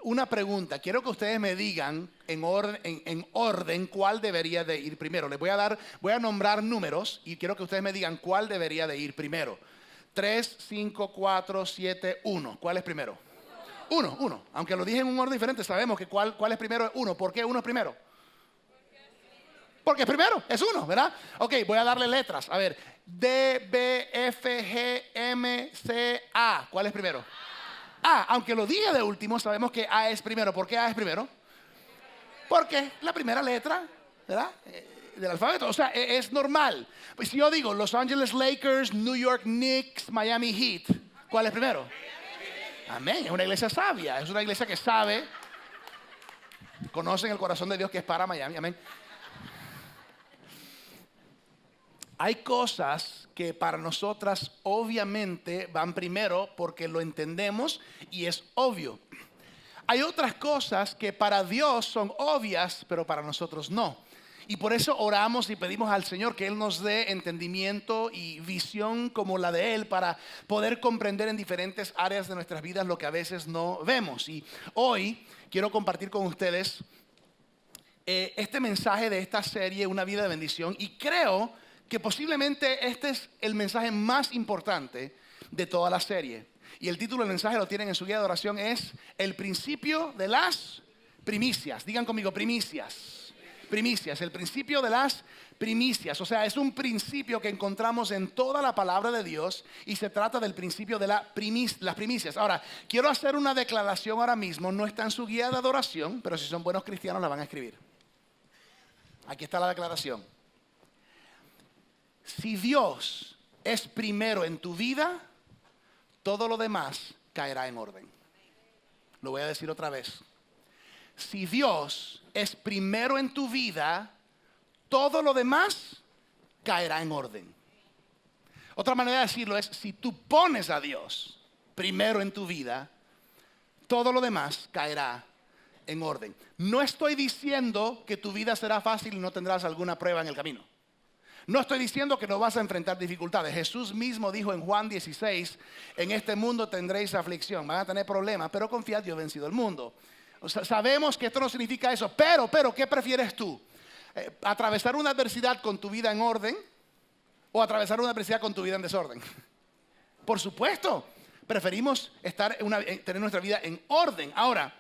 Una pregunta, quiero que ustedes me digan en orden cuál debería de ir primero. Voy a nombrar números y quiero que ustedes me digan cuál debería de ir primero. 3, 5, 4, 7, 1. ¿Cuál es primero? Uno. Aunque lo dije en un orden diferente, sabemos que cuál es primero es uno. ¿Por qué uno es primero? Porque es primero, es uno, ¿verdad? Ok, voy a darle letras. A ver, D, B, F, G, M, C, A. ¿Cuál es primero? A, aunque lo dije de último, sabemos que A es primero. ¿Por qué A es primero? Porque la primera letra, ¿verdad? Del alfabeto. O sea, es normal. Pues si yo digo Los Angeles Lakers, New York Knicks, Miami Heat, ¿cuál es primero? Amén. Es una iglesia sabia. Es una iglesia que sabe, conocen el corazón de Dios que es para Miami. Amén. Hay cosas que para nosotras obviamente van primero porque lo entendemos y es obvio. Hay otras cosas que para Dios son obvias, pero para nosotros no. Y por eso oramos y pedimos al Señor que Él nos dé entendimiento y visión como la de Él para poder comprender en diferentes áreas de nuestras vidas lo que a veces no vemos. Y hoy quiero compartir con ustedes este mensaje de esta serie, Una vida de bendición, y creo que posiblemente este es el mensaje más importante de toda la serie. Y el título del mensaje lo tienen en su guía de oración, es El principio de las primicias. Digan conmigo, primicias. Primicias, el principio de las primicias. O sea, es un principio que encontramos en toda la palabra de Dios y se trata del principio de las primicias. Ahora, quiero hacer una declaración ahora mismo. No está en su guía de adoración, pero si son buenos cristianos la van a escribir. Aquí está la declaración. Si Dios es primero en tu vida, todo lo demás caerá en orden. Lo voy a decir otra vez. Si Dios es primero en tu vida, todo lo demás caerá en orden. Otra manera de decirlo es, si tú pones a Dios primero en tu vida, todo lo demás caerá en orden. No estoy diciendo que tu vida será fácil y no tendrás alguna prueba en el camino. No estoy diciendo que no vas a enfrentar dificultades. Jesús mismo dijo en Juan 16, en este mundo tendréis aflicción, van a tener problemas, pero confiad, yo he vencido el mundo. O sea, sabemos que esto no significa eso, pero, ¿qué prefieres tú? ¿Atravesar una adversidad con tu vida en orden o atravesar una adversidad con tu vida en desorden? Por supuesto, preferimos tener nuestra vida en orden. Ahora,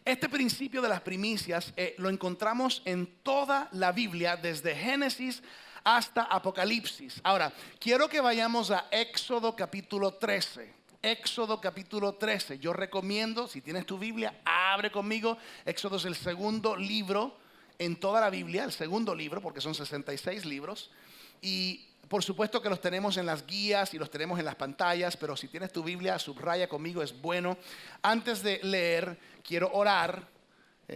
este principio de las primicias lo encontramos en toda la Biblia, desde Génesis hasta Apocalipsis. Ahora, quiero que vayamos a Éxodo capítulo 13. Éxodo capítulo 13. Yo recomiendo, si tienes tu Biblia, abre conmigo. Éxodo es el segundo libro en toda la Biblia, el segundo libro, porque son 66 libros. Y por supuesto que los tenemos en las guías y los tenemos en las pantallas, pero si tienes tu Biblia, subraya conmigo, es bueno. Antes de leer, quiero orar,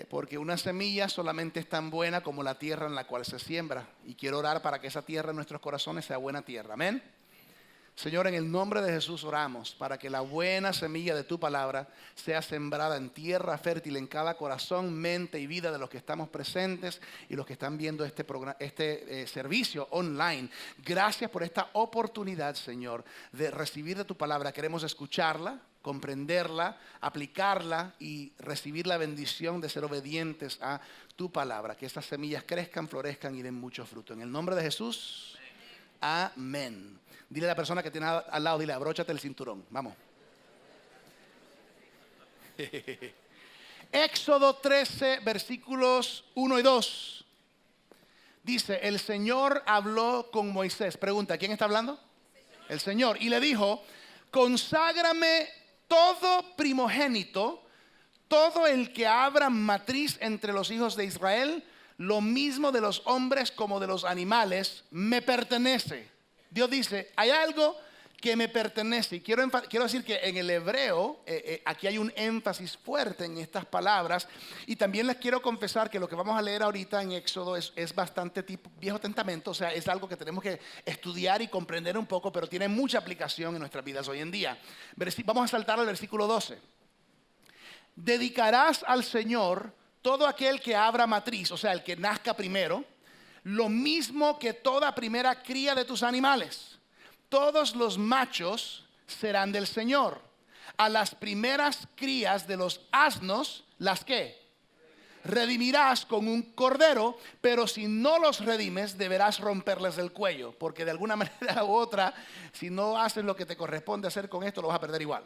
porque una semilla solamente es tan buena como la tierra en la cual se siembra. Y quiero orar para que esa tierra en nuestros corazones sea buena tierra. Amén. Señor, en el nombre de Jesús oramos para que la buena semilla de tu palabra sea sembrada en tierra fértil en cada corazón, mente y vida de los que estamos presentes y los que están viendo este servicio online. Gracias por esta oportunidad, Señor, de recibir de tu palabra. Queremos escucharla, comprenderla, aplicarla y recibir la bendición de ser obedientes a tu palabra. Que estas semillas crezcan, florezcan y den mucho fruto. En el nombre de Jesús, amén. Dile a la persona que tiene al lado, dile, abróchate el cinturón. Vamos. Éxodo 13, versículos 1 y 2. Dice, el Señor habló con Moisés. Pregunta, ¿quién está hablando? El Señor. Y le dijo, conságrame todo primogénito, todo el que abra matriz entre los hijos de Israel, lo mismo de los hombres como de los animales, me pertenece. Dios dice, hay algo que me pertenece. Y quiero decir que en el hebreo, aquí hay un énfasis fuerte en estas palabras. Y también les quiero confesar que lo que vamos a leer ahorita en Éxodo es bastante tipo Viejo Testamento. O sea, es algo que tenemos que estudiar y comprender un poco, pero tiene mucha aplicación en nuestras vidas hoy en día. Vamos a saltar al versículo 12. Dedicarás al Señor todo aquel que abra matriz, o sea, el que nazca primero, lo mismo que toda primera cría de tus animales. Todos los machos serán del Señor. a las primeras crías de los asnos, ¿las qué? Redimirás con un cordero, pero si no los redimes, deberás romperles el cuello, porque de alguna manera u otra, si no haces lo que te corresponde hacer con esto, lo vas a perder igual.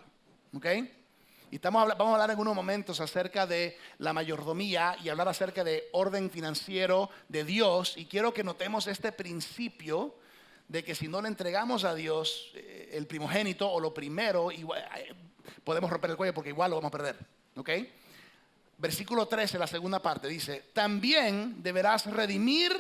¿Ok? Y vamos a hablar en unos momentos acerca de la mayordomía y hablar acerca de orden financiero de Dios. Y quiero que notemos este principio de que si no le entregamos a Dios el primogénito o lo primero, igual, podemos romper el cuello porque igual lo vamos a perder. ¿Ok? Versículo 13, la segunda parte, dice: también deberás redimir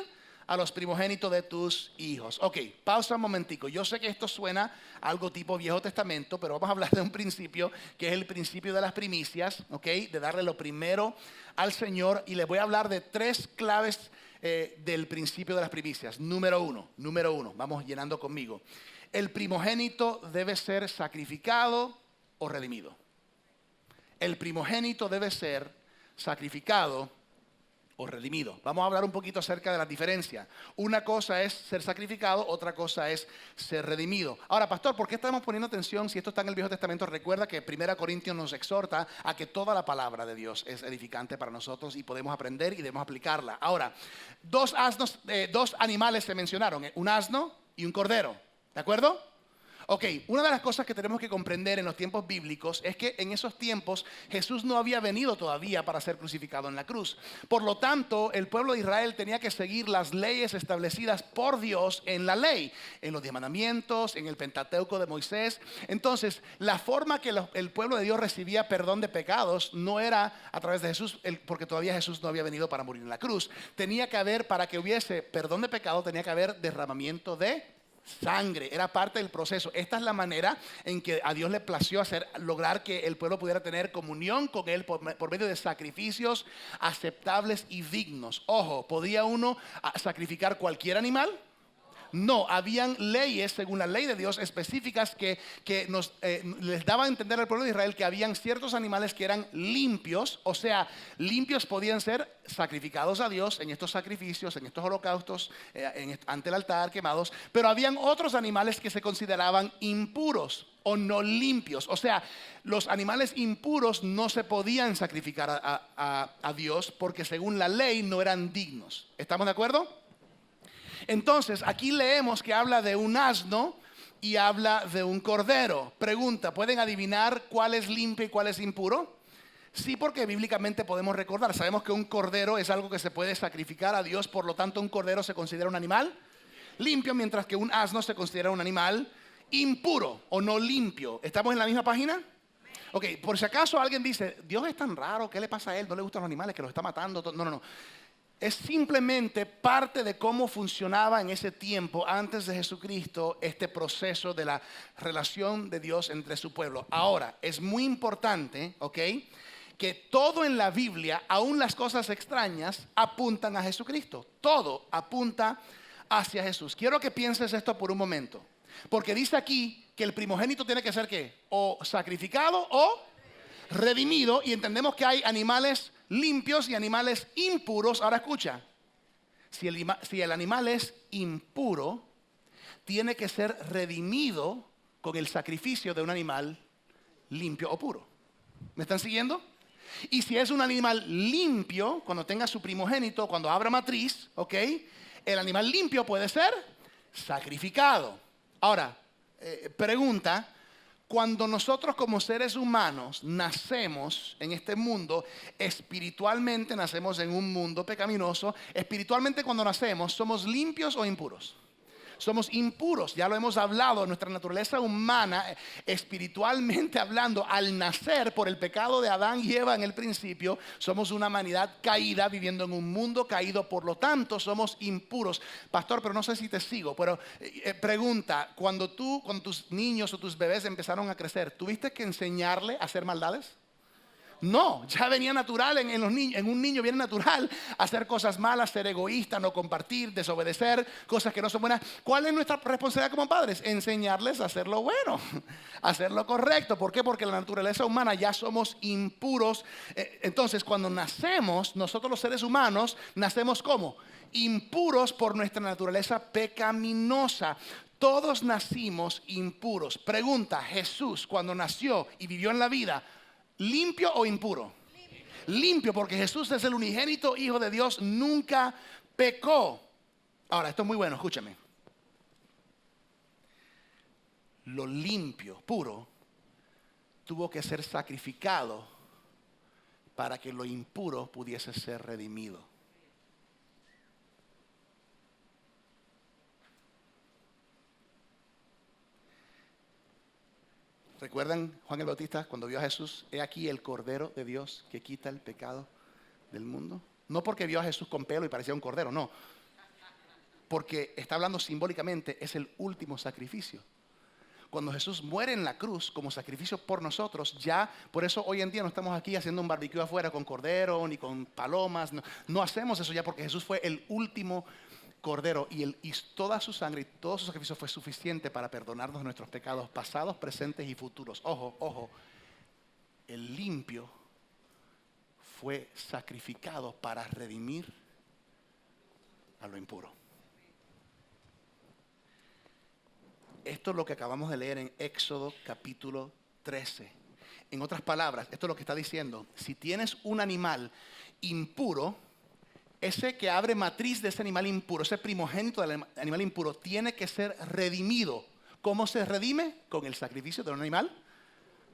a los primogénitos de tus hijos. Ok, pausa un momentico. Yo sé que esto suena a algo tipo Viejo Testamento, pero vamos a hablar de un principio que es el principio de las primicias, ok, de darle lo primero al Señor. Y les voy a hablar de 3 claves del principio de las primicias. Número uno, vamos llenando conmigo. El primogénito debe ser sacrificado o redimido. El primogénito debe ser sacrificado o redimido. Vamos a hablar un poquito acerca de la diferencia. Una cosa es ser sacrificado, otra cosa es ser redimido. Ahora, pastor, ¿por qué estamos poniendo atención si esto está en el Viejo Testamento? Recuerda que 1 Corintios nos exhorta a que toda la palabra de Dios es edificante para nosotros y podemos aprender y debemos aplicarla. Ahora, dos animales se mencionaron, un asno y un cordero. ¿De acuerdo? Ok, una de las cosas que tenemos que comprender en los tiempos bíblicos es que en esos tiempos Jesús no había venido todavía para ser crucificado en la cruz. Por lo tanto, el pueblo de Israel tenía que seguir las leyes establecidas por Dios en la ley, en los 10 mandamientos, en el Pentateuco de Moisés. Entonces, la forma que el pueblo de Dios recibía perdón de pecados no era a través de Jesús, porque todavía Jesús no había venido para morir en la cruz. Tenía que haber, para que hubiese perdón de pecado, tenía que haber derramamiento de sangre, era parte del proceso. Esta es la manera en que a Dios le plació lograr que el pueblo pudiera tener comunión con Él por medio de sacrificios aceptables y dignos. Ojo, ¿podía uno sacrificar cualquier animal? No, habían leyes, según la ley de Dios, específicas que les daba a entender al pueblo de Israel que habían ciertos animales que eran limpios, o sea, limpios podían ser sacrificados a Dios en estos sacrificios, en estos holocaustos, ante el altar, quemados, pero habían otros animales que se consideraban impuros o no limpios. O sea, los animales impuros no se podían sacrificar a Dios porque según la ley no eran dignos. ¿Estamos de acuerdo? Entonces, aquí leemos que habla de un asno y habla de un cordero. Pregunta, ¿pueden adivinar cuál es limpio y cuál es impuro? Sí, porque bíblicamente podemos recordar. Sabemos que un cordero es algo que se puede sacrificar a Dios, por lo tanto un cordero se considera un animal limpio, mientras que un asno se considera un animal impuro o no limpio. ¿Estamos en la misma página? Ok, por si acaso alguien dice, Dios es tan raro, ¿qué le pasa a él? ¿No le gustan los animales, que los está matando? No. Es simplemente parte de cómo funcionaba en ese tiempo, antes de Jesucristo, este proceso de la relación de Dios entre su pueblo. Ahora, es muy importante, ¿ok?, que todo en la Biblia, aún las cosas extrañas, apuntan a Jesucristo. Todo apunta hacia Jesús. Quiero que pienses esto por un momento, porque dice aquí que el primogénito tiene que ser ¿qué? O sacrificado o redimido, y entendemos que hay animales limpios y animales impuros. Ahora escucha, si el animal es impuro, tiene que ser redimido con el sacrificio de un animal limpio o puro. ¿Me están siguiendo? Y si es un animal limpio, cuando tenga su primogénito, cuando abra matriz, ¿ok?, el animal limpio puede ser sacrificado. Ahora, pregunta: cuando nosotros como seres humanos nacemos en este mundo, espiritualmente nacemos en un mundo pecaminoso. Espiritualmente, cuando nacemos, ¿somos limpios o impuros? Somos impuros, ya lo hemos hablado. Nuestra naturaleza humana, espiritualmente hablando, al nacer por el pecado de Adán y Eva en el principio, somos una humanidad caída viviendo en un mundo caído, por lo tanto somos impuros. Pastor, pero no sé si te sigo, pero pregunta, cuando tus niños o tus bebés empezaron a crecer, ¿tuviste que enseñarle a hacer maldades? No, ya venía natural en los niños. En un niño viene natural hacer cosas malas, ser egoísta, no compartir, desobedecer, cosas que no son buenas. ¿Cuál es nuestra responsabilidad como padres? Enseñarles a hacer lo bueno, a hacer lo correcto. ¿Por qué? Porque la naturaleza humana ya somos impuros. Entonces, cuando nacemos, nosotros los seres humanos nacemos ¿cómo? Impuros por nuestra naturaleza pecaminosa. Todos nacimos impuros. Pregunta, Jesús cuando nació y vivió en la vida, ¿limpio o impuro? Limpio, porque Jesús es el unigénito Hijo de Dios, nunca pecó. Ahora, esto es muy bueno, escúchame. Lo limpio, puro, tuvo que ser sacrificado para que lo impuro pudiese ser redimido. ¿Recuerdan Juan el Bautista cuando vio a Jesús? He aquí el Cordero de Dios que quita el pecado del mundo. No porque vio a Jesús con pelo y parecía un cordero, no. Porque está hablando simbólicamente, es el último sacrificio. Cuando Jesús muere en la cruz como sacrificio por nosotros, ya, por eso hoy en día no estamos aquí haciendo un barbecue afuera con cordero ni con palomas. No hacemos eso ya porque Jesús fue el último cordero y toda su sangre y todo su sacrificio fue suficiente para perdonarnos nuestros pecados pasados, presentes y futuros. Ojo, ojo, el limpio fue sacrificado para redimir a lo impuro. Esto es lo que acabamos de leer en Éxodo capítulo 13. En otras palabras, esto es lo que está diciendo. Si tienes un animal impuro, ese que abre matriz de ese animal impuro, ese primogénito del animal impuro, tiene que ser redimido. ¿Cómo se redime? Con el sacrificio de un animal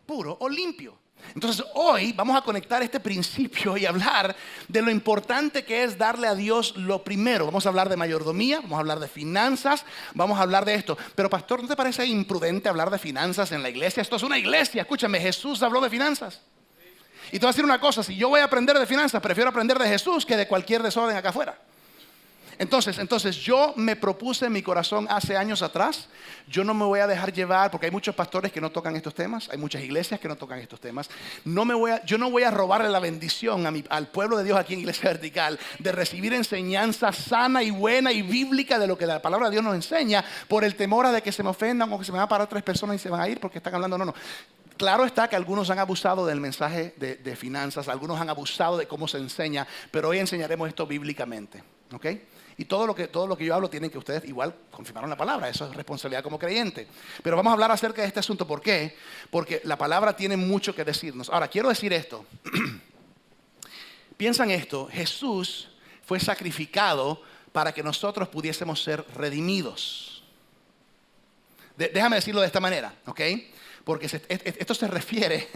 puro o limpio. Entonces hoy vamos a conectar este principio y hablar de lo importante que es darle a Dios lo primero. Vamos a hablar de mayordomía, vamos a hablar de finanzas, vamos a hablar de esto. Pero pastor, ¿no te parece imprudente hablar de finanzas en la iglesia? Esto es una iglesia, escúchame, Jesús habló de finanzas. Y te voy a decir una cosa, si yo voy a aprender de finanzas, prefiero aprender de Jesús que de cualquier desorden acá afuera. Entonces yo me propuse en mi corazón hace años atrás, yo no me voy a dejar llevar, porque hay muchos pastores que no tocan estos temas, hay muchas iglesias que no tocan estos temas. Yo no voy a robarle la bendición al pueblo de Dios aquí en Iglesia Vertical de recibir enseñanza sana y buena y bíblica de lo que la palabra de Dios nos enseña por el temor a de que se me ofendan o que se me van a parar 3 personas y se van a ir porque están hablando. No. Claro está que algunos han abusado del mensaje de finanzas, algunos han abusado de cómo se enseña, pero hoy enseñaremos esto bíblicamente, ¿ok? Y todo lo que yo hablo tienen que ustedes igual confirmaron la palabra, eso es responsabilidad como creyente. Pero vamos a hablar acerca de este asunto, ¿por qué? Porque la palabra tiene mucho que decirnos. Ahora, quiero decir esto. Piensa en esto, Jesús fue sacrificado para que nosotros pudiésemos ser redimidos. Déjame decirlo de esta manera, ¿ok? Porque esto se refiere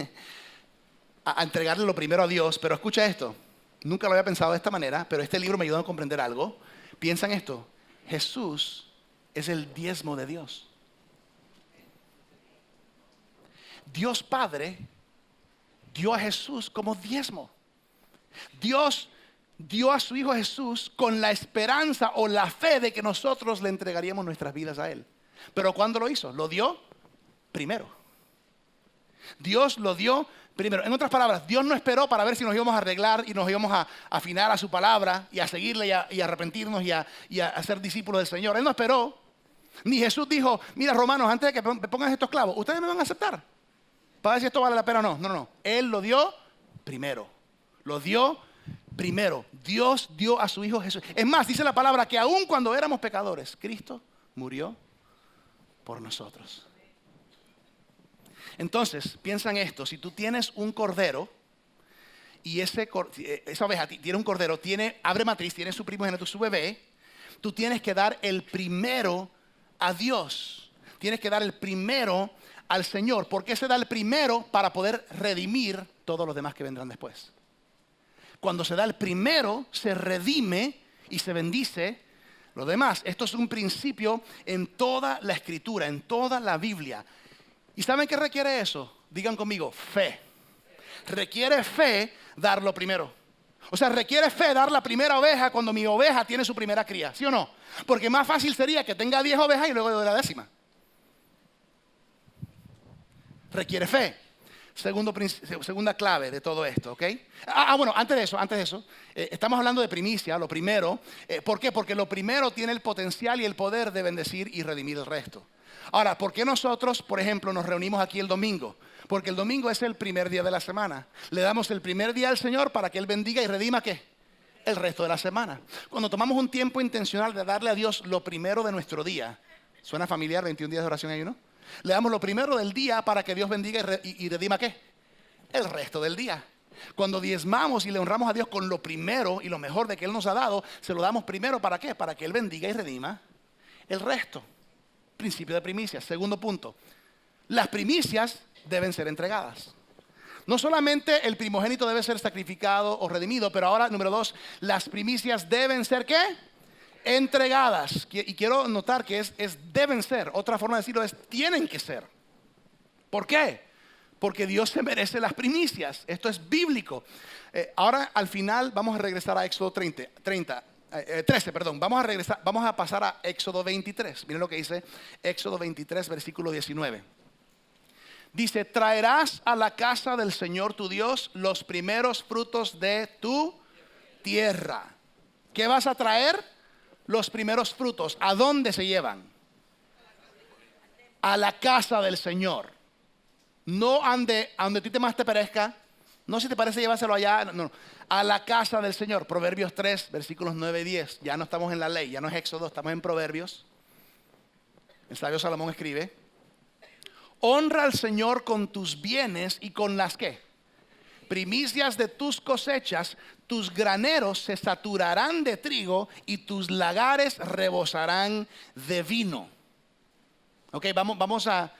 a entregarle lo primero a Dios, pero escucha esto. Nunca lo había pensado de esta manera, pero este libro me ayudó a comprender algo. Piensa en esto. Jesús es el diezmo de Dios. Dios Padre dio a Jesús como diezmo. Dios dio a su Hijo Jesús con la esperanza o la fe de que nosotros le entregaríamos nuestras vidas a Él. Pero ¿cuándo lo hizo? Lo dio primero. Dios lo dio primero. En otras palabras, Dios no esperó para ver si nos íbamos a arreglar y nos íbamos a afinar a su palabra y a seguirle y a arrepentirnos y a ser discípulos del Señor. Él no esperó. Ni Jesús dijo, mira romanos, antes de que me pongan estos clavos, ustedes me van a aceptar para ver si esto vale la pena o no. No. Él lo dio primero. Lo dio primero. Dios dio a su Hijo Jesús. Es más, dice la palabra que aun cuando éramos pecadores, Cristo murió por nosotros. Entonces, piensa en esto, si tú tienes un cordero y esa oveja tiene un cordero, abre matriz, tiene su primogénito, su bebé, tú tienes que dar el primero a Dios. Tienes que dar el primero al Señor. ¿Por qué se da el primero? Para poder redimir todos los demás que vendrán después. Cuando se da el primero, se redime y se bendice lo demás. Esto es un principio en toda la Escritura, en toda la Biblia. ¿Y saben qué requiere eso? Digan conmigo, fe. Requiere fe dar lo primero. O sea, requiere fe dar la primera oveja cuando mi oveja tiene su primera cría, ¿sí o no? Porque más fácil sería que tenga 10 ovejas y luego doy la 10ª. Requiere fe. Segunda clave de todo esto, ¿ok? Bueno, antes de eso, estamos hablando de primicia, lo primero. ¿Por qué? Porque lo primero tiene el potencial y el poder de bendecir y redimir el resto. Ahora, ¿por qué nosotros, por ejemplo, nos reunimos aquí el domingo? Porque el domingo es el primer día de la semana. Le damos el primer día al Señor para que Él bendiga y redima, ¿qué? El resto de la semana. Cuando tomamos un tiempo intencional de darle a Dios lo primero de nuestro día, ¿Suena familiar 21 días de oración y ayuno? Le damos lo primero del día para que Dios bendiga y redima ¿qué? El resto del día. Cuando diezmamos y le honramos a Dios con lo primero y lo mejor de que Él nos ha dado, se lo damos primero ¿para qué? Para que Él bendiga y redima el resto. Principio de primicias. Segundo punto. Las primicias deben ser entregadas. No solamente el primogénito debe ser sacrificado o redimido, pero ahora, número 2, las primicias deben ser ¿qué? Entregadas. Y quiero notar que es deben ser. Otra forma de decirlo es tienen que ser. ¿Por qué? Porque Dios se merece las primicias. Esto es bíblico. Ahora al final vamos a regresar a Éxodo 13. Vamos a pasar a Éxodo 23. Miren lo que dice Éxodo 23, versículo 19. Dice, traerás a la casa del Señor tu Dios los primeros frutos de tu tierra. ¿Qué vas a traer? Los primeros frutos. ¿A dónde se llevan? A la casa del Señor. No a donde a ti más te parezca. No, si te parece llévaselo allá. No. A la casa del Señor. Proverbios 3, versículos 9 y 10. Ya no estamos en la ley, ya no es Éxodo, estamos en Proverbios. El sabio Salomón escribe: honra al Señor con tus bienes y con las ¿qué? Primicias de tus cosechas. Tus graneros se saturarán de trigo y tus lagares rebosarán de vino. Ok, vamos a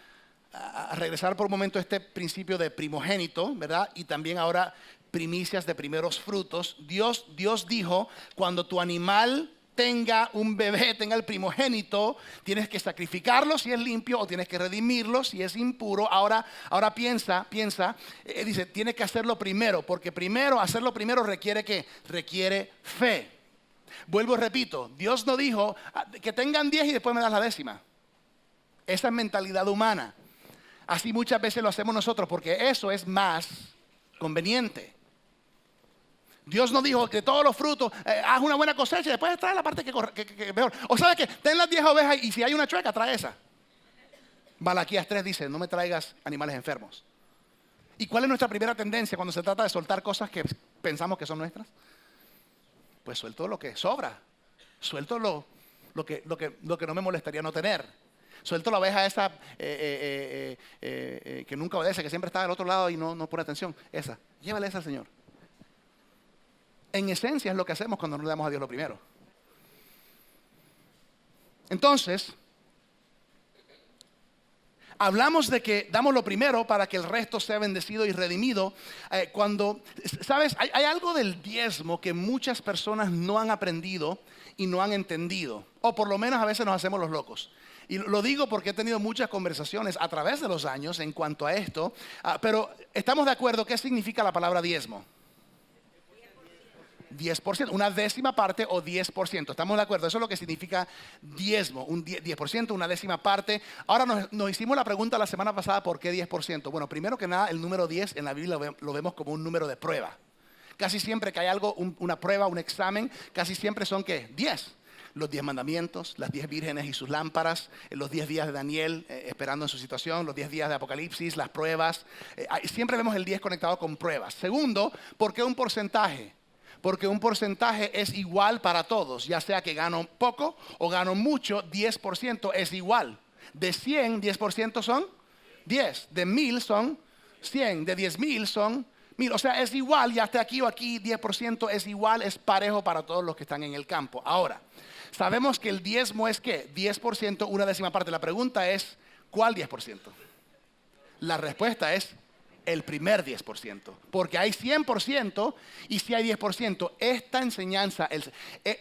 regresar por un momento a este principio de primogénito, ¿verdad? Y también ahora primicias de primeros frutos. Dios dijo, cuando tu animal tenga un bebé, tenga el primogénito, tienes que sacrificarlo si es limpio o tienes que redimirlo si es impuro. Ahora piensa, dice, tiene que hacerlo primero, porque hacerlo primero requiere ¿qué? Requiere fe. Vuelvo y repito, Dios no dijo que tengan 10 y después me das la décima. Esa es mentalidad humana. Así muchas veces lo hacemos nosotros porque eso es más conveniente. Dios no dijo que todos los frutos, haz una buena cosecha y después trae la parte que mejor. O sabes que ten las 10 ovejas y si hay una chueca, trae esa. Malaquías 3 dice, no me traigas animales enfermos. ¿Y cuál es nuestra primera tendencia cuando se trata de soltar cosas que pensamos que son nuestras? Pues suelto lo que sobra. Suelto lo que no me molestaría no tener. Suelto la oveja esa que nunca obedece, que siempre está al otro lado y no pone atención. Esa, llévale esa al Señor. En esencia es lo que hacemos cuando no le damos a Dios lo primero. Entonces, hablamos de que damos lo primero para que el resto sea bendecido y redimido. ¿Sabes? Hay algo del diezmo que muchas personas no han aprendido y no han entendido. O por lo menos a veces nos hacemos los locos. Y lo digo porque he tenido muchas conversaciones a través de los años en cuanto a esto. Pero estamos de acuerdo, ¿qué significa la palabra diezmo? 10%, una décima parte o 10%. ¿Estamos de acuerdo? Eso es lo que significa diezmo, un 10%, una décima parte. Ahora nos hicimos la pregunta la semana pasada, ¿por qué 10%? Bueno, primero que nada, el número 10 en la Biblia lo vemos como un número de prueba. Casi siempre que hay algo, una prueba, un examen, casi siempre son ¿qué? 10. Los 10 mandamientos, las 10 vírgenes y sus lámparas, los 10 días de Daniel esperando en su situación, los 10 días de Apocalipsis, las pruebas. Siempre vemos el 10 conectado con pruebas. Segundo, ¿por qué un porcentaje? Porque un porcentaje es igual para todos, ya sea que gano poco o gano mucho, 10% es igual. De 100, 10% son 10. De 1000 son 100. De 10,000 son 1000. O sea, es igual, ya esté aquí o aquí, 10% es igual, es parejo para todos los que están en el campo. Ahora, sabemos que el diezmo es ¿qué? 10%, una décima parte. La pregunta es, ¿cuál 10%? La respuesta es el primer 10%, porque hay 100% y si hay 10%. Esta enseñanza,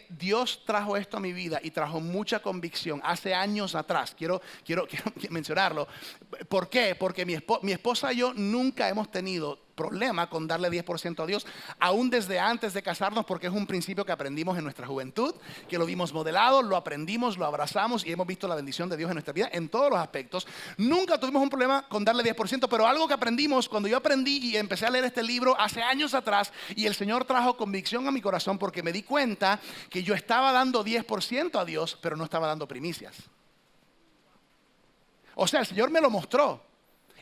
Dios trajo esto a mi vida y trajo mucha convicción hace años atrás. Quiero mencionarlo. ¿Por qué? Porque mi esposa y yo nunca hemos tenido problema con darle 10% a Dios, aún desde antes de casarnos, porque es un principio que aprendimos en nuestra juventud, que lo vimos modelado, lo aprendimos, lo abrazamos y hemos visto la bendición de Dios en nuestra vida en todos los aspectos. Nunca tuvimos un problema con darle 10%, pero algo que aprendimos cuando yo aprendí y empecé a leer este libro hace años atrás, y el Señor trajo convicción a mi corazón porque me di cuenta que yo estaba dando 10% a Dios, pero no estaba dando primicias. O sea, el Señor me lo mostró.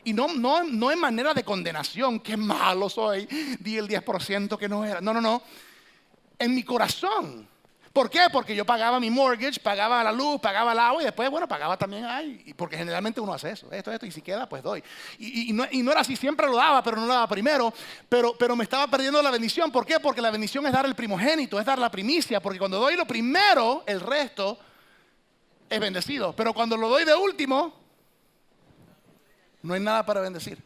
Y no en manera de condenación, qué malo soy, di el 10% que no era. No. En mi corazón. ¿Por qué? Porque yo pagaba mi mortgage, pagaba la luz, pagaba el agua y después, bueno, pagaba también ahí. Porque generalmente uno hace eso, esto, y si queda, pues doy. Y no era así, siempre lo daba, pero no lo daba primero. Pero me estaba perdiendo la bendición. ¿Por qué? Porque la bendición es dar el primogénito, es dar la primicia. Porque cuando doy lo primero, el resto es bendecido. Pero cuando lo doy de último, no hay nada para bendecir.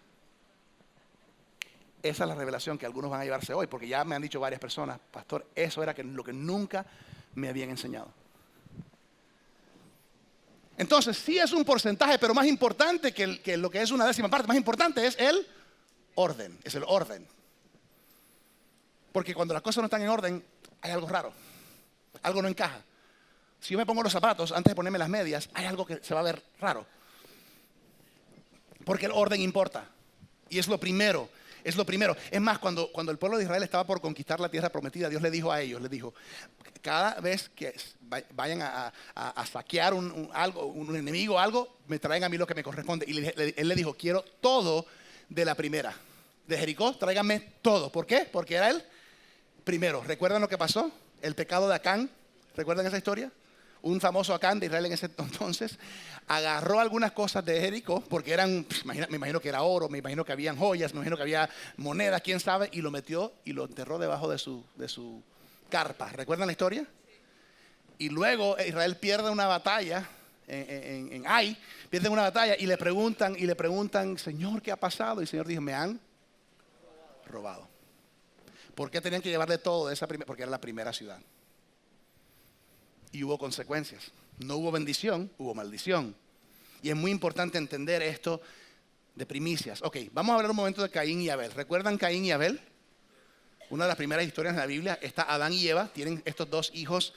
Esa es la revelación que algunos van a llevarse hoy, porque ya me han dicho varias personas, pastor, eso era lo que nunca me habían enseñado. Entonces, sí es un porcentaje, pero más importante que lo que es una décima parte, más importante es el orden, es el orden. Porque cuando las cosas no están en orden, hay algo raro, algo no encaja. Si yo me pongo los zapatos antes de ponerme las medias, hay algo que se va a ver raro. Porque el orden importa, y es lo primero. Es lo primero. Es más, cuando el pueblo de Israel estaba por conquistar la tierra prometida, Dios le dijo a ellos, les dijo, cada vez que vayan a saquear un enemigo o algo, me traen a mí lo que me corresponde. Y él le dijo, quiero todo de la primera. De Jericó, tráiganme todo. ¿Por qué? Porque era el primero. ¿Recuerdan lo que pasó? El pecado de Acán. ¿Recuerdan esa historia? Un famoso Acán de Israel en ese entonces agarró algunas cosas de Jericó, porque eran, me imagino que era oro, me imagino que habían joyas, me imagino que había monedas, quién sabe, y lo metió y lo enterró debajo de su carpa. ¿Recuerdan la historia? Y luego Israel pierde una batalla en Ai, pierde una batalla y le preguntan, Señor, ¿qué ha pasado? Y el Señor dijo, me han robado. ¿Por qué tenían que llevarle todo de esa primera? Porque era la primera ciudad. Y hubo consecuencias. No hubo bendición, hubo maldición. Y es muy importante entender esto de primicias. Ok, vamos a hablar un momento de Caín y Abel. ¿Recuerdan Caín y Abel? Una de las primeras historias en la Biblia está Adán y Eva. Tienen estos dos hijos,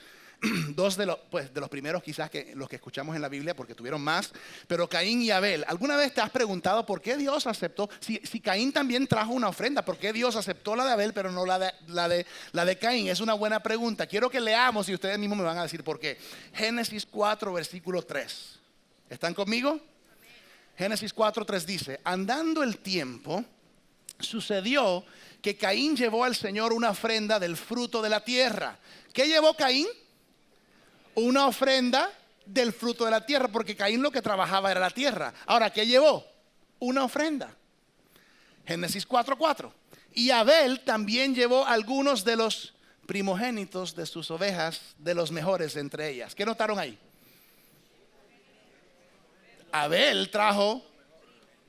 dos de los primeros quizás que los que escuchamos en la Biblia, porque tuvieron más. Pero Caín y Abel, ¿alguna vez te has preguntado por qué Dios aceptó? Si Caín también trajo una ofrenda, ¿por qué Dios aceptó la de Abel pero no la de Caín? Es una buena pregunta. Quiero que leamos y ustedes mismos me van a decir por qué. Génesis 4, versículo 3. ¿Están conmigo? Génesis 4, 3 dice, andando el tiempo, sucedió que Caín llevó al Señor una ofrenda del fruto de la tierra. ¿Qué llevó Caín? Una ofrenda del fruto de la tierra, porque Caín lo que trabajaba era la tierra. Ahora, ¿qué llevó? Una ofrenda. Génesis 4:4. Y Abel también llevó algunos de los primogénitos de sus ovejas, de los mejores entre ellas. ¿Qué notaron ahí? Abel trajo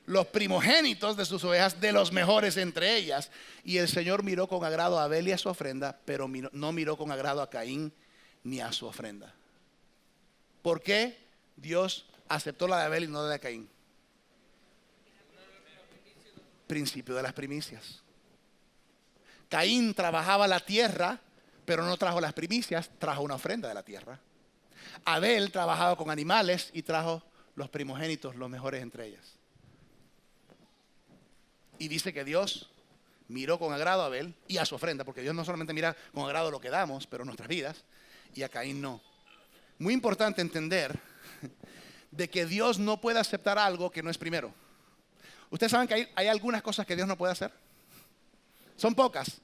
los primogénitos de sus ovejas, de los mejores entre ellas. Y el Señor miró con agrado a Abel y a su ofrenda, pero no miró con agrado a Caín ni a su ofrenda. ¿Por qué Dios aceptó la de Abel y no la de Caín? Principio de las primicias. Caín trabajaba la tierra, pero no trajo las primicias, trajo una ofrenda de la tierra. Abel trabajaba con animales y trajo los primogénitos, los mejores entre ellas. Y dice que Dios miró con agrado a Abel y a su ofrenda, porque Dios no solamente mira con agrado lo que damos, pero nuestras vidas, y a Caín no. Muy importante entender de que Dios no puede aceptar algo que no es primero. Ustedes saben que hay algunas cosas que Dios no puede hacer. Son pocas,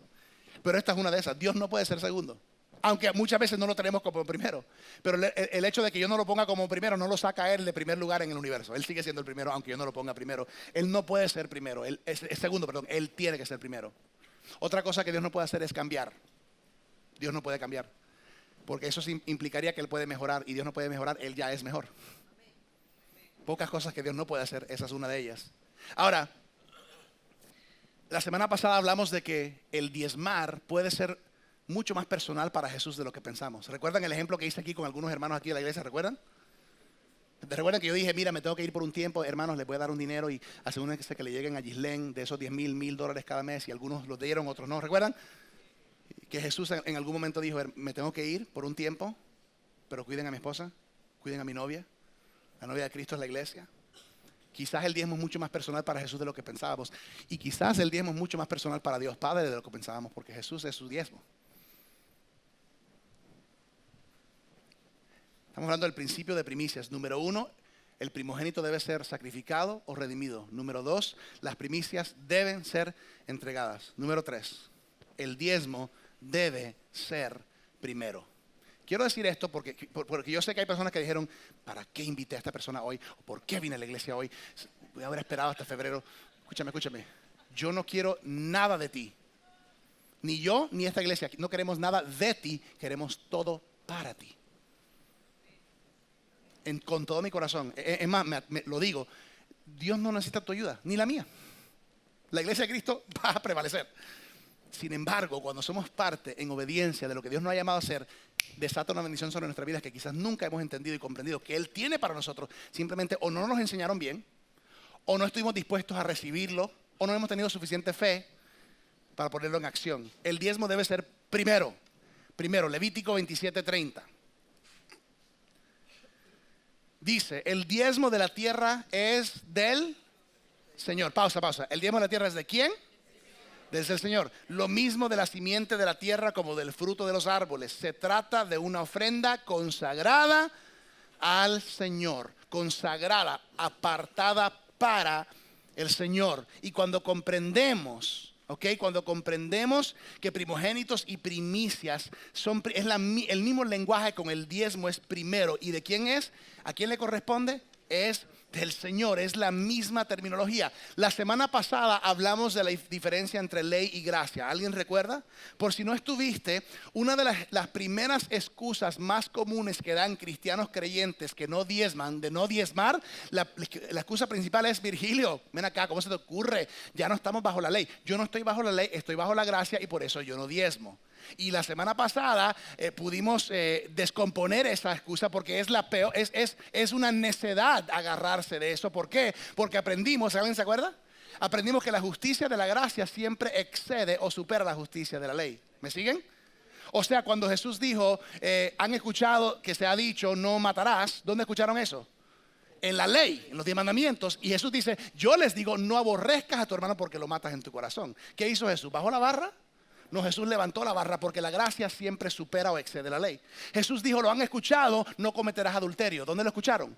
pero esta es una de esas. Dios no puede ser segundo, aunque muchas veces no lo tenemos como primero. Pero el hecho de que yo no lo ponga como primero no lo saca a Él de primer lugar en el universo. Él sigue siendo el primero, aunque yo no lo ponga primero. Él no puede ser primero, Él es segundo, perdón. Él tiene que ser primero. Otra cosa que Dios no puede hacer es cambiar. Dios no puede cambiar, porque eso implicaría que Él puede mejorar, y Dios no puede mejorar, Él ya es mejor. Pocas cosas que Dios no puede hacer, esa es una de ellas. Ahora, la semana pasada hablamos de que el diezmar puede ser mucho más personal para Jesús de lo que pensamos. ¿Recuerdan el ejemplo que hice aquí con algunos hermanos aquí de la iglesia? ¿Recuerdan? ¿Recuerdan que yo dije, mira, me tengo que ir por un tiempo, hermanos, les voy a dar un dinero y asegúrense que le lleguen a Gislén de esos $10,000 cada mes, y algunos los dieron, otros no? ¿Recuerdan? Que Jesús en algún momento dijo, me tengo que ir por un tiempo, pero cuiden a mi esposa, cuiden a mi novia. La novia de Cristo es la iglesia. Quizás el diezmo es mucho más personal para Jesús de lo que pensábamos. Y quizás el diezmo es mucho más personal para Dios Padre de lo que pensábamos, porque Jesús es su diezmo. Estamos hablando del principio de primicias. Número 1, el primogénito debe ser sacrificado o redimido. Número 2, las primicias deben ser entregadas. Número 3, el diezmo debe ser primero. quiero decir esto porque yo sé que hay personas que dijeron, ¿para qué invité a esta persona hoy? ¿O por qué vine a la iglesia hoy? Voy a haber esperado hasta febrero. Escúchame. Yo no quiero nada de ti. Ni yo, ni esta iglesia. No queremos nada de ti. Queremos todo para ti. Con todo mi corazón. Es más, lo digo. Dios no necesita tu ayuda, ni la mía. La iglesia de Cristo va a prevalecer. Sin embargo, cuando somos parte en obediencia de lo que Dios nos ha llamado a hacer, desata una bendición sobre nuestras vidas que quizás nunca hemos entendido y comprendido que Él tiene para nosotros. Simplemente o no nos enseñaron bien, o no estuvimos dispuestos a recibirlo, o no hemos tenido suficiente fe para ponerlo en acción. El diezmo debe ser primero, Levítico 27:30. Dice, el diezmo de la tierra es del Señor. Pausa. ¿El diezmo de la tierra es de quién? Desde el Señor. Lo mismo de la simiente de la tierra como del fruto de los árboles. Se trata de una ofrenda consagrada al Señor. Consagrada, apartada para el Señor. Y cuando comprendemos, cuando comprendemos que primogénitos y primicias es el mismo lenguaje con el diezmo es primero. ¿Y de quién es? ¿A quién le corresponde? Es del Señor, es la misma terminología. La semana pasada hablamos de la diferencia entre ley y gracia. ¿Alguien recuerda? Por si no estuviste, una de las primeras excusas más comunes que dan cristianos creyentes que no diezman, de no diezmar, la excusa principal es: Virgilio, ven acá, ¿cómo se te ocurre? Ya no estamos bajo la ley. Yo no estoy bajo la ley, estoy bajo la gracia y por eso yo no diezmo. Y la semana pasada pudimos descomponer esa excusa porque es la peor, es una necedad agarrarse de eso. ¿Por qué? Porque aprendimos, ¿alguien se acuerda? Aprendimos que la justicia de la gracia siempre excede o supera la justicia de la ley. ¿Me siguen? O sea, cuando Jesús dijo, han escuchado que se ha dicho, no matarás. ¿Dónde escucharon eso? En la ley, en los 10 mandamientos. Y Jesús dice, yo les digo, no aborrezcas a tu hermano porque lo matas en tu corazón. ¿Qué hizo Jesús? ¿Bajó la barra? No, Jesús levantó la barra porque la gracia siempre supera o excede la ley. Jesús dijo, lo han escuchado, no cometerás adulterio. ¿Dónde lo escucharon?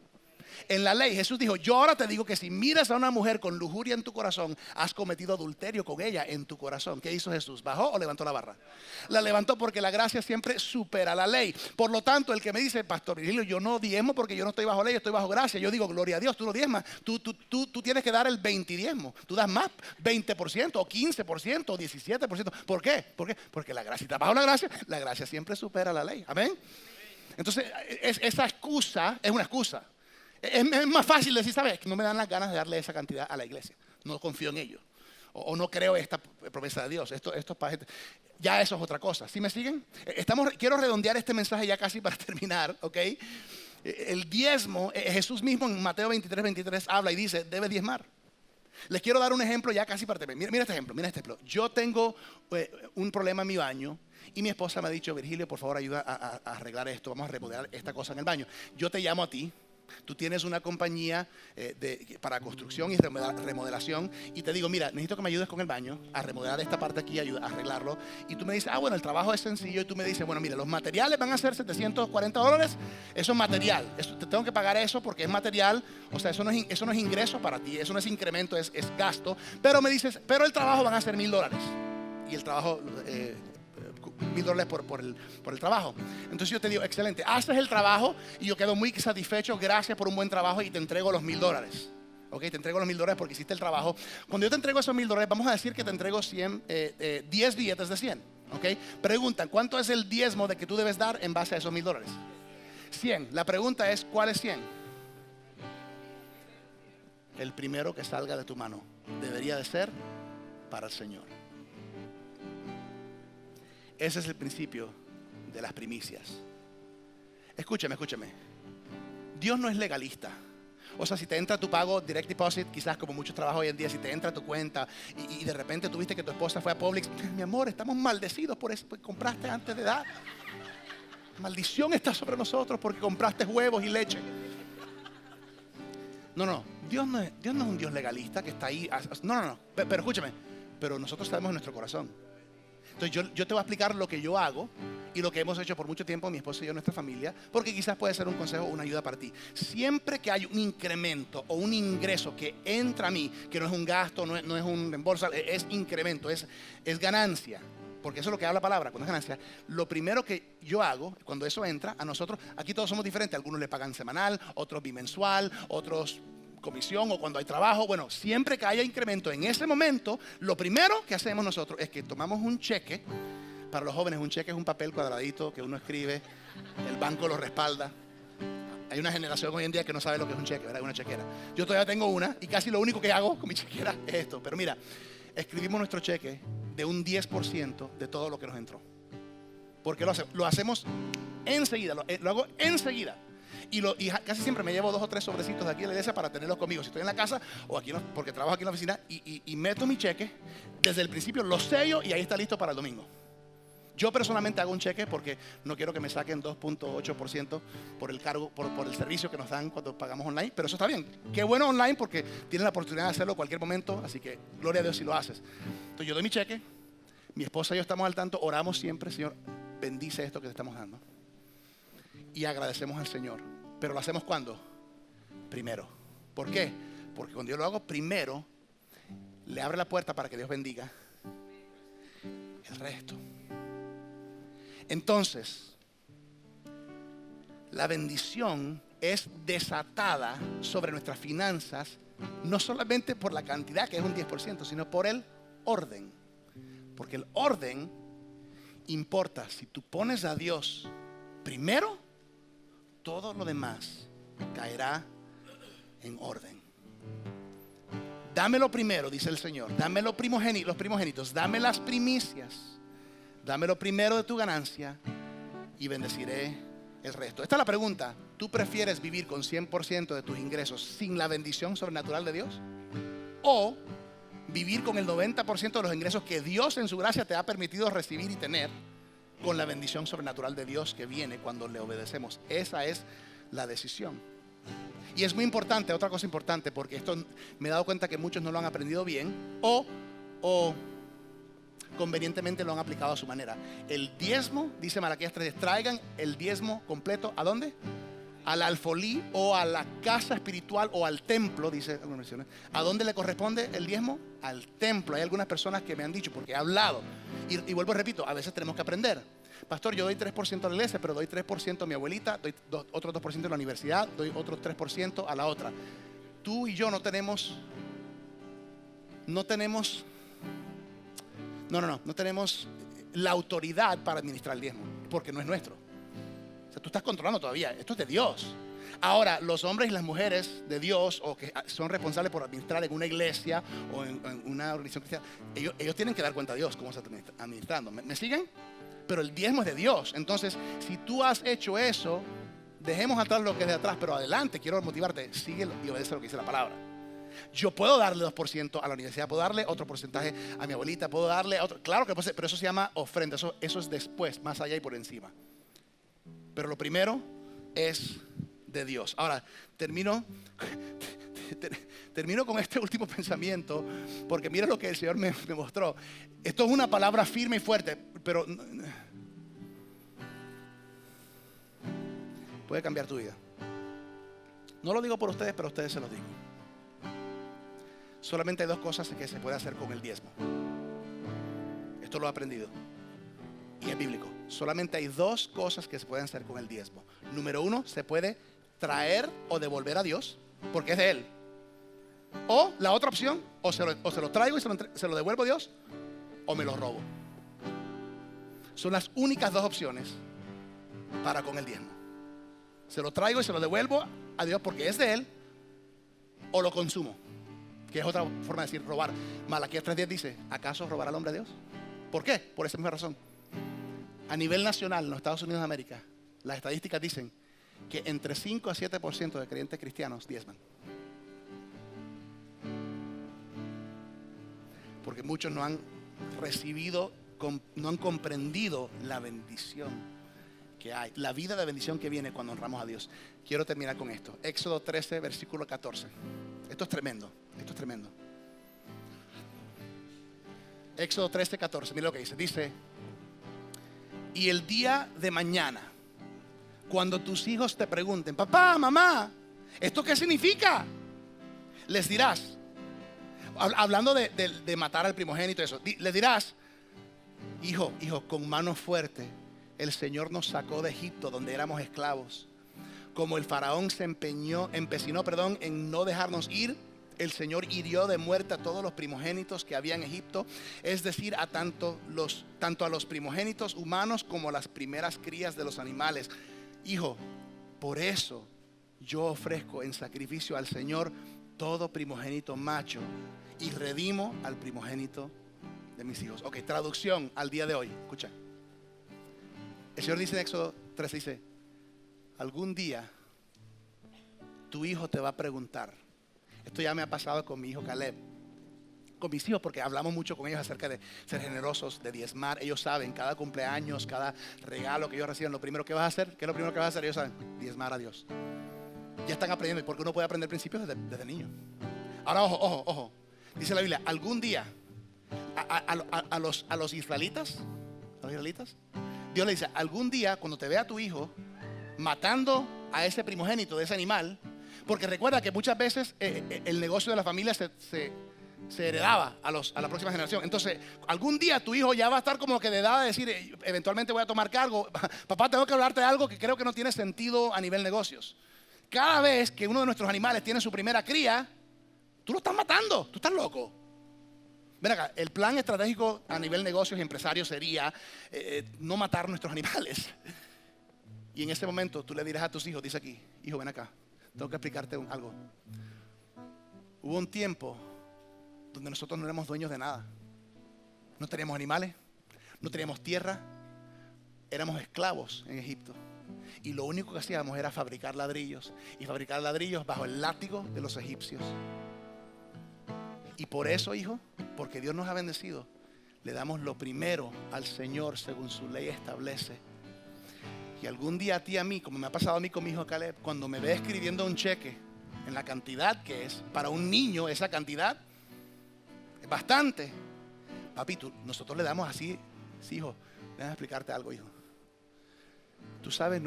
En la ley. Jesús dijo, yo ahora te digo que si miras a una mujer con lujuria en tu corazón, has cometido adulterio con ella en tu corazón. ¿Qué hizo Jesús? ¿Bajó o levantó la barra? La levantó porque la gracia siempre supera la ley. Por lo tanto, el que me dice, Pastor Virgilio, yo no diezmo porque yo no estoy bajo ley, estoy bajo gracia. Yo digo, gloria a Dios, tú no diezmas. Tú tienes que dar el 20 diezmo. Tú das más, 20% o 15% o 17%. ¿Por qué? Porque la gracia está bajo la gracia siempre supera la ley. Amén. Entonces, esa excusa es una excusa. Es más fácil decir, ¿sabes? Que no me dan las ganas de darle esa cantidad a la iglesia. No confío en ellos. O no creo esta promesa de Dios. Esto es para gente. Ya eso es otra cosa. ¿Sí me siguen? Quiero redondear este mensaje ya casi para terminar, ¿ok? El diezmo, Jesús mismo en Mateo 23 habla y dice, debe diezmar. Les quiero dar un ejemplo ya casi para terminar. Mira este ejemplo. Yo tengo un problema en mi baño. Y mi esposa me ha dicho, Virgilio, por favor ayuda a arreglar esto. Vamos a remodelar esta cosa en el baño. Yo te llamo a ti. Tú tienes una compañía para construcción y remodelación y te digo, mira, necesito que me ayudes con el baño a remodelar esta parte aquí, a arreglarlo. Y tú me dices, bueno, el trabajo es sencillo. Y tú me dices, bueno, mira, los materiales van a ser $740. Eso es material. Te tengo que pagar eso porque es material. O sea, eso no es ingreso para ti. Eso no es incremento, es gasto. Pero me dices, pero el trabajo van a ser $1,000. Y el trabajo... $1,000 por el trabajo. Entonces yo te digo, excelente, haces el trabajo y yo quedo muy satisfecho, gracias por un buen trabajo y te entrego los $1,000. Ok, te entrego los $1,000 porque hiciste el trabajo. Cuando yo te entrego esos $1,000, vamos a decir que te entrego 10 billetes de 100. Ok, preguntan, ¿cuánto es el diezmo de que tú debes dar en base a esos $1,000? 100. La pregunta es, ¿cuál es 100? El primero que salga de tu mano debería de ser para el Señor. Ese es el principio de las primicias. Escúchame. Dios no es legalista. O sea, si te entra tu pago direct deposit, quizás como muchos trabajos hoy en día, si te entra tu cuenta y de repente tuviste que tu esposa fue a Publix, mi amor, estamos maldecidos por eso, porque compraste antes de edad. Maldición está sobre nosotros porque compraste huevos y leche. No. Dios no es un Dios legalista que está ahí. No. Pero escúchame. Pero nosotros sabemos en nuestro corazón. Entonces yo te voy a explicar lo que yo hago y lo que hemos hecho por mucho tiempo mi esposa y yo, nuestra familia, porque quizás puede ser un consejo o una ayuda para ti. Siempre que hay un incremento o un ingreso que entra a mí, que no es un gasto, no es un reembolso, es incremento, es ganancia. porque eso es lo que habla la palabra, cuando es ganancia, lo primero que yo hago, cuando eso entra, a nosotros, aquí todos somos diferentes, algunos le pagan semanal, otros bimensual, otros comisión o cuando hay trabajo. Bueno, siempre que haya incremento en ese momento, lo primero que hacemos nosotros es que tomamos un cheque. Para los jóvenes, un cheque es un papel cuadradito que uno escribe, el banco lo respalda. Hay una generación hoy en día que no sabe lo que es un cheque, ¿verdad? Una chequera. Yo todavía tengo una y casi lo único que hago con mi chequera es esto. Pero mira, escribimos nuestro cheque de un 10% de todo lo que nos entró. Porque lo hacemos enseguida, lo hago enseguida. Y casi siempre me llevo 2 o 3 sobrecitos de aquí a la iglesia para tenerlos conmigo. Si estoy en la casa o aquí, porque trabajo aquí en la oficina, y meto mi cheque desde el principio, lo sello y ahí está listo para el domingo. Yo personalmente hago un cheque porque no quiero que me saquen 2.8% por el cargo, por el servicio que nos dan cuando pagamos online. Pero eso está bien. Qué bueno online porque tienes la oportunidad de hacerlo en cualquier momento. Así que gloria a Dios si lo haces. Entonces yo doy mi cheque. Mi esposa y yo estamos al tanto. Oramos siempre, Señor, bendice esto que te estamos dando. Y agradecemos al Señor. Pero lo hacemos ¿cuándo? Primero. ¿Por qué? Porque cuando yo lo hago primero, le abre la puerta para que Dios bendiga el resto. Entonces, la bendición es desatada sobre nuestras finanzas, no solamente por la cantidad, que es un 10%, sino por el orden. Porque el orden importa. Si tú pones a Dios primero, todo lo demás caerá en orden. Dámelo primero, dice el Señor. Dame los primogénitos, dame las primicias. Dame lo primero de tu ganancia y bendeciré el resto. Esta es la pregunta. ¿Tú prefieres vivir con 100% de tus ingresos sin la bendición sobrenatural de Dios? ¿O vivir con el 90% de los ingresos que Dios en su gracia te ha permitido recibir y tener, con la bendición sobrenatural de Dios que viene cuando le obedecemos? Esa es la decisión. Y es muy importante, otra cosa importante, porque esto me he dado cuenta que muchos no lo han aprendido bien o convenientemente lo han aplicado a su manera. El diezmo, dice Malaquías 3, traigan el diezmo completo. ¿A dónde? Al alfolí o a la casa espiritual o al templo, dice algunas versiones. ¿A dónde le corresponde el diezmo? Al templo. Hay algunas personas que me han dicho, porque he hablado, y vuelvo y repito, a veces tenemos que aprender. Pastor, yo doy 3% a la iglesia, pero doy 3% a mi abuelita, doy otro 2% a la universidad, doy otro 3% a la otra. Tú y yo no tenemos la autoridad para administrar el diezmo, porque no es nuestro. O sea, tú estás controlando todavía, esto es de Dios. Ahora, los hombres y las mujeres de Dios, o que son responsables por administrar en una iglesia o en una organización cristiana, ellos tienen que dar cuenta a Dios cómo se está administrando. ¿Me siguen? Pero el diezmo es de Dios. Entonces, si tú has hecho eso, dejemos atrás lo que es de atrás, pero adelante, quiero motivarte, sigue y obedece lo que dice la palabra. Yo puedo darle 2% a la universidad, puedo darle otro porcentaje a mi abuelita, puedo darle otro. Claro que puede ser, pero eso se llama ofrenda. Eso es después, más allá y por encima. Pero lo primero es de Dios. Ahora, termino con este último pensamiento, porque mira lo que el Señor me mostró. Esto es una palabra firme y fuerte, pero puede cambiar tu vida. No lo digo por ustedes, pero a ustedes se los digo. Solamente hay 2 cosas que se puede hacer con el diezmo. Esto lo he aprendido y es bíblico. Solamente hay 2 cosas que se pueden hacer con el diezmo. Número 1, se puede traer o devolver a Dios, porque es de Él. O la otra opción, o se lo traigo y se lo devuelvo a Dios, o me lo robo. Son las únicas 2 opciones para con el diezmo. Se lo traigo y se lo devuelvo a Dios porque es de Él, o lo consumo, que es otra forma de decir robar. Malaquías 3:10 dice, ¿acaso robará el hombre a Dios? ¿Por qué? Por esa misma razón. A nivel nacional, en los Estados Unidos de América, las estadísticas dicen que entre 5 a 7% de creyentes cristianos diezman. Porque muchos no han recibido, no han comprendido la bendición que hay, la vida de bendición que viene cuando honramos a Dios. Quiero terminar con esto. Éxodo 13, versículo 14. Esto es tremendo. Éxodo 13, 14. Mira lo que dice. Dice, y el día de mañana, cuando tus hijos te pregunten, papá, mamá, ¿esto qué significa? Les dirás, hablando de matar al primogénito, eso, les dirás, Hijo, con mano fuerte, el Señor nos sacó de Egipto, donde éramos esclavos. Como el faraón se empecinó en no dejarnos ir, el Señor hirió de muerte a todos los primogénitos que había en Egipto, es decir, a tanto a los primogénitos humanos como a las primeras crías de los animales. Hijo, por eso yo ofrezco en sacrificio al Señor todo primogénito macho y redimo al primogénito de mis hijos. Ok, traducción al día de hoy. Escucha. El Señor dice en Éxodo 3, dice: algún día tu hijo te va a preguntar. Esto ya me ha pasado con mi hijo Caleb, con mis hijos, porque hablamos mucho con ellos acerca de ser generosos, de diezmar. Ellos saben, cada cumpleaños, cada regalo que ellos reciben, lo primero que vas a hacer, ¿qué es lo primero que vas a hacer? Ellos saben, diezmar a Dios. Ya están aprendiendo, porque uno puede aprender principios desde niño. Ahora, ojo. Dice la Biblia, algún día a los israelitas, Dios le dice, algún día cuando te vea tu hijo matando a ese primogénito de ese animal, porque recuerda que muchas veces el negocio de la familia se heredaba a la próxima generación. Entonces, algún día tu hijo ya va a estar como que de edad de decir, eventualmente voy a tomar cargo. Papá, tengo que hablarte de algo que creo que no tiene sentido a nivel negocios. Cada vez que uno de nuestros animales tiene su primera cría, tú lo estás matando, tú estás loco. Ven acá, el plan estratégico a nivel negocios y empresarios sería no matar nuestros animales. Y en ese momento tú le dirás a tus hijos, dice aquí, hijo, ven acá, tengo que explicarte algo. Hubo un tiempo donde nosotros no éramos dueños de nada. No teníamos animales, no teníamos tierra, éramos esclavos en Egipto. Y lo único que hacíamos era fabricar ladrillos. Y fabricar ladrillos bajo el látigo de los egipcios. Y por eso, hijo, porque Dios nos ha bendecido, le damos lo primero al Señor según su ley establece. Y algún día a ti y a mí, como me ha pasado a mí con mi hijo Caleb, cuando me ve escribiendo un cheque en la cantidad que es, para un niño esa cantidad es bastante. Papi, nosotros le damos así, sí, hijo, déjame explicarte algo, hijo. Tú sabes,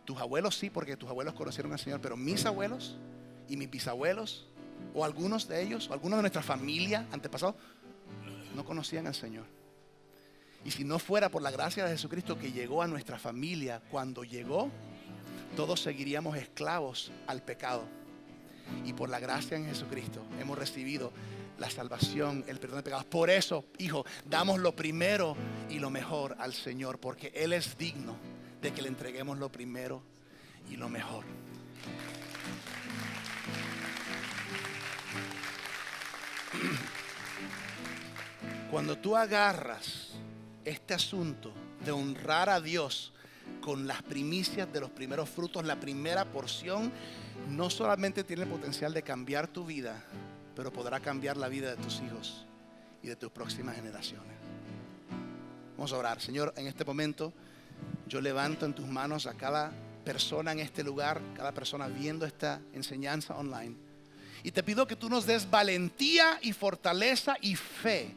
tus abuelos sí, porque tus abuelos conocieron al Señor, pero mis abuelos y mis bisabuelos, o algunos de ellos, o algunos de nuestra familia antepasados, no conocían al Señor. Y si no fuera por la gracia de Jesucristo que llegó a nuestra familia, cuando llegó, todos seguiríamos esclavos al pecado. Y por la gracia en Jesucristo hemos recibido la salvación, el perdón de pecados. Por eso, hijo, damos lo primero y lo mejor al Señor, porque Él es digno de que le entreguemos lo primero y lo mejor. Cuando tú agarras este asunto de honrar a Dios con las primicias de los primeros frutos, la primera porción, no solamente tiene el potencial de cambiar tu vida, pero podrá cambiar la vida de tus hijos y de tus próximas generaciones. Vamos a orar. Señor, en este momento yo levanto en tus manos a cada persona en este lugar, cada persona viendo esta enseñanza online, y te pido que tú nos des valentía y fortaleza y fe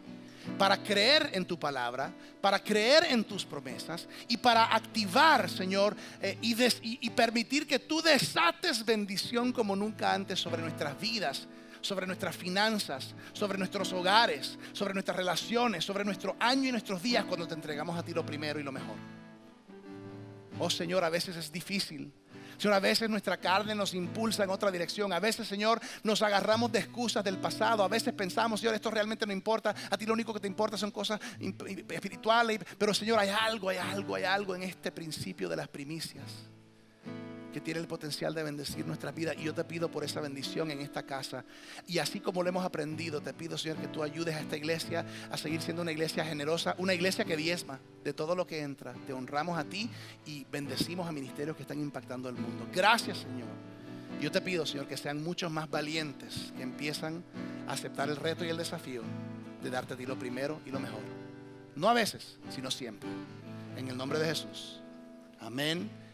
para creer en tu palabra, para creer en tus promesas y para activar, Señor, y permitir que tú desates bendición como nunca antes sobre nuestras vidas, sobre nuestras finanzas, sobre nuestros hogares, sobre nuestras relaciones, sobre nuestro año y nuestros días cuando te entregamos a ti lo primero y lo mejor. Oh Señor, a veces es difícil. Señor, a veces nuestra carne nos impulsa en otra dirección. A veces, Señor, nos agarramos de excusas del pasado. A veces pensamos, Señor, esto realmente no importa. A ti lo único que te importa son cosas espirituales. Pero, Señor, hay algo en este principio de las primicias que tiene el potencial de bendecir nuestras vidas. Y yo te pido por esa bendición en esta casa. Y así como lo hemos aprendido, te pido, Señor, que tú ayudes a esta iglesia a seguir siendo una iglesia generosa, una iglesia que diezma de todo lo que entra. Te honramos a ti y bendecimos a ministerios que están impactando el mundo. Gracias, Señor. Yo te pido, Señor, que sean muchos más valientes que empiezan a aceptar el reto y el desafío de darte a ti lo primero y lo mejor. No a veces, sino siempre. En el nombre de Jesús. Amén.